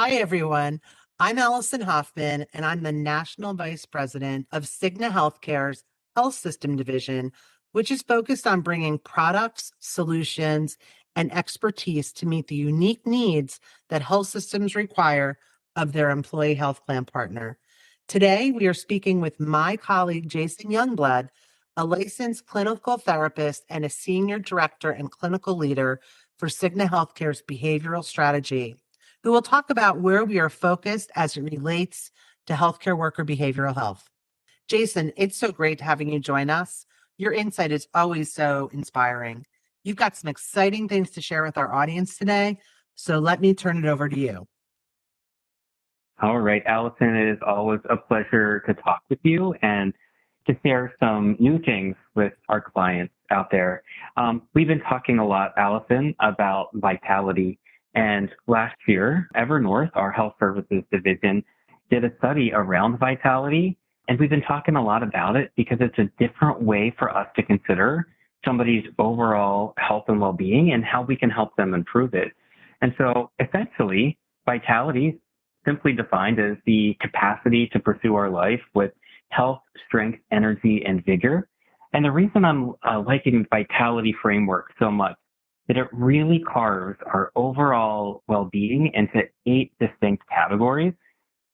Hi, everyone. I'm Allison Hofmann, and I'm the National Vice President of Cigna Healthcare's Health System Division, which is focused on bringing products, solutions, and expertise to meet the unique needs that health systems require of their employee health plan partner. Today, we are speaking with my colleague, Jason Youngblood, a licensed clinical therapist and a senior director and clinical leader for Cigna Healthcare's behavioral strategy, who will talk about where we are focused as it relates to healthcare worker behavioral health. Jason, it's so great having you join us. Your insight is always so inspiring. You've got some exciting things to share with our audience today, so let me turn it over to you. All right, Allison, it is always a pleasure to talk with you and to share some new things with our clients out there. We've been talking a lot, Allison, about vitality. And last year, Evernorth, our health services division, did a study around vitality. And we've been talking a lot about it because it's a different way for us to consider somebody's overall health and well-being and how we can help them improve it. And so essentially, vitality, simply defined as the capacity to pursue our life with health, strength, energy, and vigor. And the reason I'm liking the vitality framework so much that it really carves our overall well-being into 8 distinct categories.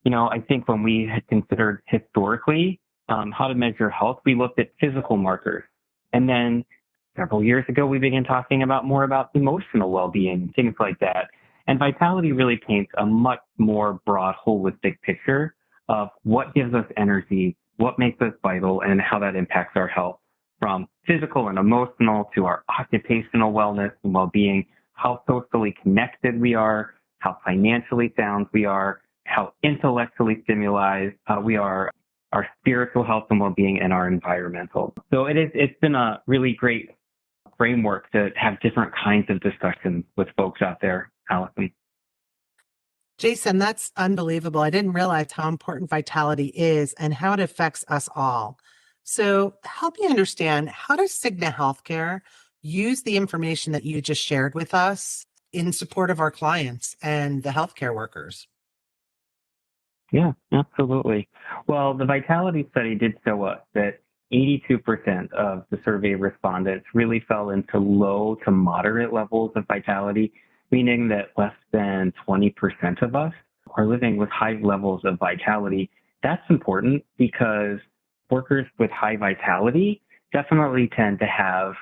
You know, I think when we had considered historically how to measure health, we looked at physical markers. And then several years ago, we began talking more about emotional well-being, things like that. And vitality really paints a much more broad, holistic picture of what gives us energy, what makes us vital, and how that impacts our health, from physical and emotional to our occupational wellness and well-being, how socially connected we are, how financially sound we are, how intellectually stimulated we are, our spiritual health and well-being, and our environmental. So it's been a really great framework to have different kinds of discussions with folks out there, Allison. Jason, that's unbelievable. I didn't realize how important vitality is and how it affects us all. So help me understand, how does Cigna Healthcare use the information that you just shared with us in support of our clients and the healthcare workers? Yeah, absolutely. Well, the vitality study did show us that 82% of the survey respondents really fell into low to moderate levels of vitality, meaning that less than 20% of us are living with high levels of vitality. That's important because workers with high vitality definitely tend to have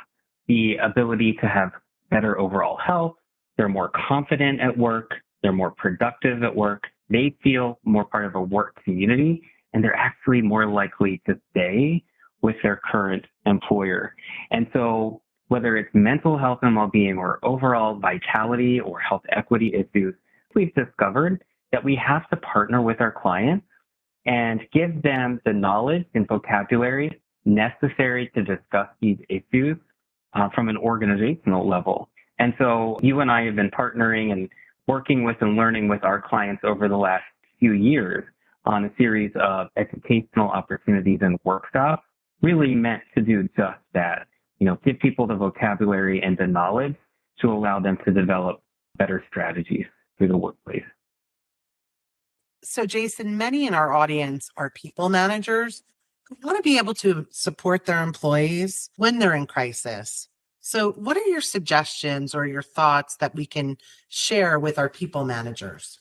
the ability to have better overall health. They're more confident at work. They're more productive at work. They feel more part of a work community, and they're actually more likely to stay with their current employer. And so whether it's mental health and well-being or overall vitality or health equity issues, we've discovered that we have to partner with our clients and give them the knowledge and vocabulary necessary to discuss these issues from an organizational level. And so you and I have been partnering and working with and learning with our clients over the last few years on a series of educational opportunities and workshops, really meant to do just that. You know, give people the vocabulary and the knowledge to allow them to develop better strategies through the workplace. So, Jason, many in our audience are people managers who want to be able to support their employees when they're in crisis. So, what are your suggestions or your thoughts that we can share with our people managers?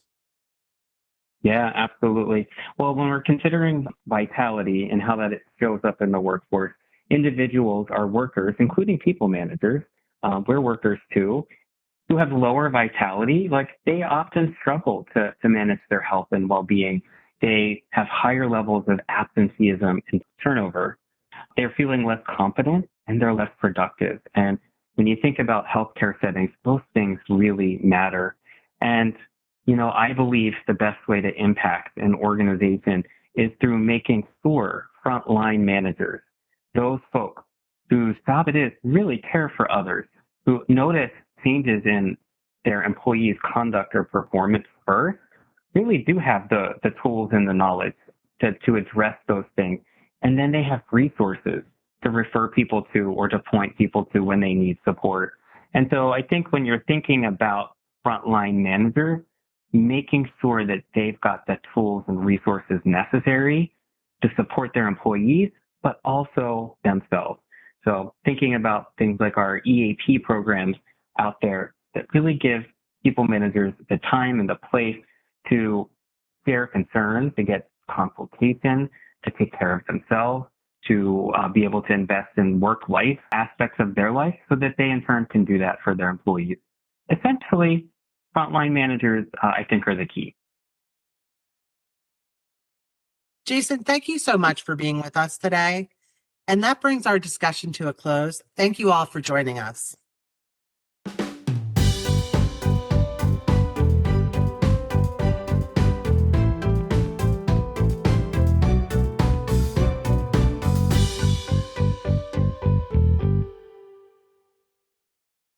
Yeah, absolutely. Well, when we're considering vitality and how that it shows up in the workforce, individuals are workers, including people managers. We're workers too, who have lower vitality. Like, they often struggle to manage their health and well-being. They have higher levels of absenteeism and turnover. They're feeling less confident and they're less productive. And when you think about healthcare settings, those things really matter. And, you know, I believe the best way to impact an organization is through making sure frontline managers, those folks whose job it is really care for others, who notice changes in their employees' conduct or performance first, really do have the tools and the knowledge to address those things. And then they have resources to refer people to or to point people to when they need support. And so I think when you're thinking about frontline managers, making sure that they've got the tools and resources necessary to support their employees, but also themselves. So thinking about things like our EAP programs out there that really give people managers the time and the place to share concerns, to get consultation, to take care of themselves, to be able to invest in work-life aspects of their life so that they in turn can do that for their employees. Essentially, frontline managers, I think, are the key. Jason, thank you so much for being with us today. And that brings our discussion to a close. Thank you all for joining us.